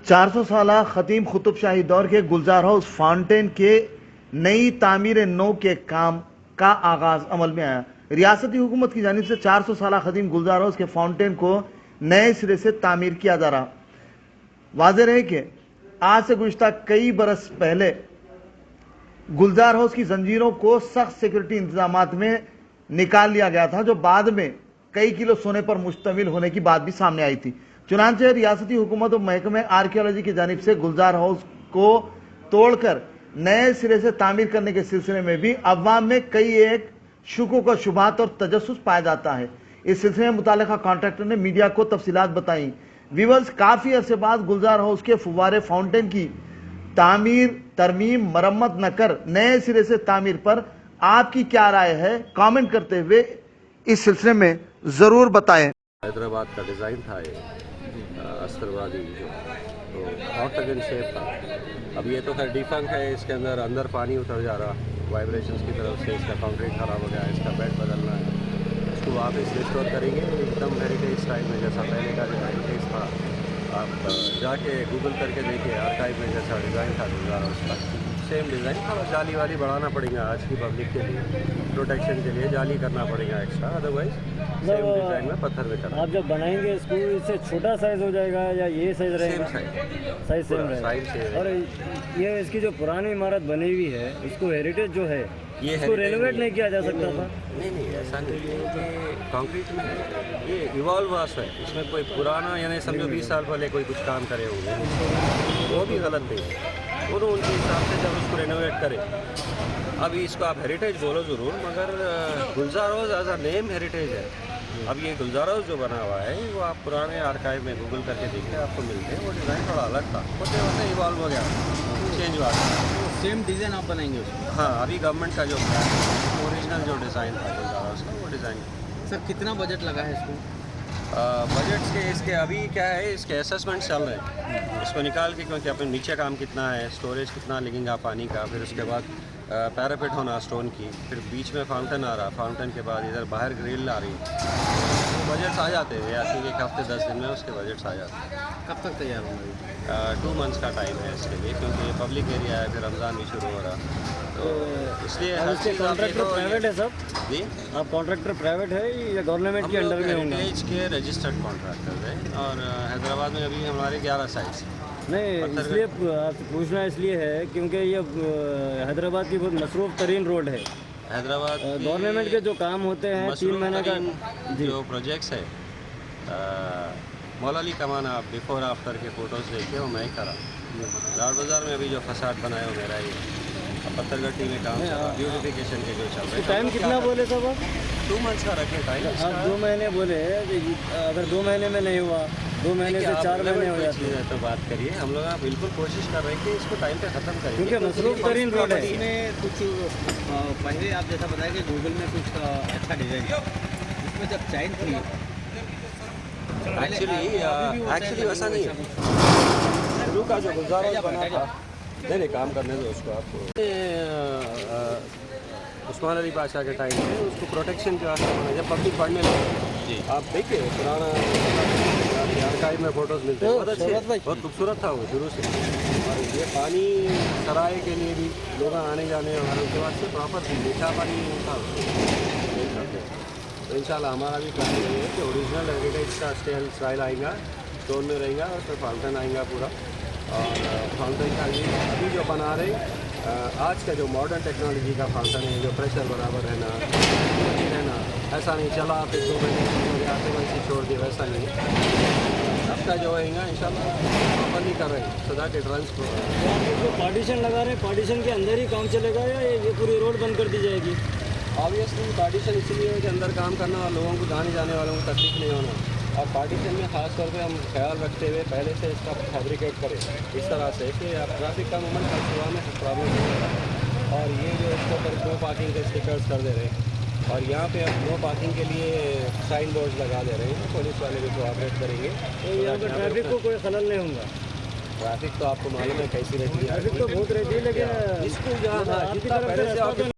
400 साला खतीम कुतुब शाही दौर के गुलजार हाउस फाउंटेन के नई तामीर नौ के काम का आगाज अमल में आया। रियासती हुकूमत की जानिब से 400 साला खतीम गुलजार हाउस के फाउंटेन को नए सिरे से तामीर किया जा रहा। वाज़ेह रहे कि आज से गुज़िश्ता कई बरस पहले गुलजार हाउस की जंजीरों को सख्त सिक्योरिटी इंतजामात में निकाल लिया गया था, जो बाद में कई किलो सोने पर मुश्तमिल होने की बात भी सामने आई थी। चुनांचे रियासती हुकूमत और महकमे आर्कियोलॉजी की जानिब से गुलजार हाउस को तोड़कर नए सिरे से तामीर करने के सिलसिले में भी अवाम में कई एक शुकूक व शुबहात और तजस्सुस पाया जाता है। इस सिलसिले में मुतालिका कॉन्ट्रैक्टर ने मीडिया को तफसीलात बताई। व्यूअर्स, काफी अरसे बाद गुलजार हाउस के फुव्वारे फाउंटेन की तामीर, तरमीम, मरम्मत न कर नए सिरे से तामीर पर आपकी क्या राय है, कमेंट करते हुए इस सिलसिले में जरूर बताएं। हैदराबाद का डिज़ाइन था ये अस्त्रवादी जो, तो ऑक्टागन शेप था। अब ये तो खैर डिफंक है, इसके अंदर पानी उतर जा रहा वाइब्रेशंस की तरफ से, इसका कंक्रीट खराब हो गया, इसका बेड बदलना है, इसको वापस रिस्टोर करेंगे एकदम हेरिटेज स्टाइल में, जैसा पहले का जो हेरिटेज था। आप जाके गूगल करके देखिए, आर्काइव में जैसा डिज़ाइन था गुलजार उसका सेम डिज़ाइन था। जाली वाली बढ़ाना पड़ेगा आज की पब्लिक के लिए, प्रोटेक्शन के लिए जाली करना पड़ेगा एक्स्ट्रा, अदरवाइज सेम डिज़ाइन में पत्थर में करना। आप जब बनाएंगे इसको, इससे छोटा साइज हो जाएगा या ये साइज रहेगा? साइज सेम रहेगा। और ये इसकी जो पुरानी इमारत बनी हुई है, इसको हेरिटेज जो है, ये इसको रेनोवेट नहीं किया जा सकता था? नहीं, ऐसा नहीं है। ये कंक्रीट में है, ये इवॉल्व हुआ है, इसमें कोई पुराना यानी समझो 20 साल पहले कोई कुछ काम करे होंगे, वो भी गलत नहीं है। दोनों उनके हिसाब से जब उसको रेनोवेट करें, अभी इसको आप हेरिटेज बोलो ज़रूर, मगर Gulzar house as a name heritage है। अब ये गुलजार हाउस जो बना हुआ है, वो आप पुराने आर्काइव में गूगल करके देखिए, आपको मिलते हैं। वो डिज़ाइन थोड़ा अलग था, होते होते इवॉल्व हो गया, चेंज हुआ। सेम डिज़ाइन आप बनाएंगे उसको? हाँ, अभी गवर्नमेंट का जो ओरिजिनल जो डिज़ाइन था गुलजार हाउस का, वो डिज़ाइन। सर, कितना बजट लगा है इसको? बजट्स के इसके अभी क्या है, इसके असेसमेंट चल रहे हैं, इसको निकाल के, क्योंकि अपन नीचे काम कितना है, स्टोरेज कितना लगेगा पानी का, फिर उसके बाद पैरापेट होना स्टोन की, फिर बीच में फाउंटेन आ रहा, फाउंटेन के बाद इधर बाहर ग्रिल आ रही, बजट्स आ जाते हैं ऐसे एक हफ्ते 10 दिन में उसके बजट्स आ जाते हैं। कब तक तैयार होंगे? 2 मंथ्स का टाइम है इसके लिए, क्योंकि ये पब्लिक एरिया है, फिर रमज़ान भी शुरू हो रहा, तो इसलिए हर चीज़। कॉन्ट्रैक्टर प्राइवेट है सब? जी, आप कॉन्ट्रैक्टर प्राइवेट है या गवर्नमेंट के अंडर में होंगे? हेरिटेज के रजिस्टर्ड कॉन्ट्रैक्टर है, और हैदराबाद में अभी हमारे 11 साइट्स। नहीं, इसलिए पूछना इसलिए है क्योंकि ये हैदराबाद की बहुत मसरूफ़ तरीन रोड है। हैदराबाद गवर्नमेंट के जो काम होते हैं 3 महीने का जो प्रोजेक्ट्स है, मौलाली कमान, आप बिफोर आफ्टर के फ़ोटोज़ देखिए, वो मैं करा। लाल बाज़ार में अभी जो फसाद बनाए हो मेरा, ये पत्थरगट्टी में काम चल रहा, ब्यूटिफिकेशन के जो चल रहे हैं। टाइम कितना बोले सब आप? 2 मंथ्स का रखे टाइम। हाँ, 2 महीने बोले। अगर 2 महीने में नहीं हुआ, 2 महीने से 4 महीने हो जाते हैं, तो बात करिए। हम लोग बिल्कुल कोशिश कर रहे हैं कि इसको टाइम पे ख़त्म करें, क्योंकि मसरूफ़ तरीन रोड है। इसमें कुछ पहले आप जैसा बताया कि गूगल में कुछ अच्छा डिज़ाइन था, इसमें जब चाइल्ड थी एक्चुअली वैसा नहीं है। शुरू का जो गुलजार हाउस बना था, नहीं काम करने दो उसको, आपको उस्मान अली बादशाह के टाइम में उसको प्रोटेक्शन के वास्ते बना, जब पब्लिक पढ़ने लगे। आप देखिए पुराना आर्काइव में फ़ोटोज़ मिलते हैं, बहुत अच्छे, बहुत खूबसूरत था वो शुरू से। और ये पानी सराय के लिए भी लोग आने जाने वाले उनके वास्ते प्रॉपर मीठा पानी था, तो इंशाल्लाह हमारा भी प्लान ये है कि ओरिजिनल हेरिटेज का स्टाइल आएगा, स्टोन में रहेगा, उसमें फाउंटेन आएगा पूरा। और फाउंटेन का ये अभी जो बना रहे, आज का जो मॉडर्न टेक्नोलॉजी का फाउंटेन है, जो प्रेशर बराबर रहना, ऐसा नहीं चला फिर 2 महीने आते वैसे छोड़ दिया, वैसा नहीं। अब का जो होएगा इंशाल्लाह प्रॉपर नहीं कर रहे हैं, सदा के ट्रांसपोर्ट जो पार्टीशन लगा रहे हैं, पार्टीशन के अंदर ही काम चलेगा या ये पूरी रोड बंद कर दी जाएगी? ऑब्वियसली पार्टीशन इसलिए है कि अंदर काम करना और लोगों को आने जाने वालों को तकलीफ नहीं होना, और पार्टीशन में ख़ास तौर पे हम ख्याल रखते हुए पहले से इसका फैब्रिकेट करें इस तरह से कि आप ट्रैफिक का मूवमेंट हर सुबह में प्रॉब्लम नहीं होगा। और ये जो इसके ऊपर नो पार्किंग के स्टिकर्स कर दे रहे हैं, और यहाँ पे अब नो पार्किंग के लिए साइन बोर्ड लगा दे रहे हैं, पुलिस वाले भी कोऑपरेट करेंगे, तो यहाँ पर ट्रैफिक को कोई खलल नहीं होगा? ट्रैफिक तो आपको मालूम है कैसी रहती है, ट्रैफिक तो बहुत रहती है, लेकिन स्कूल जहाँ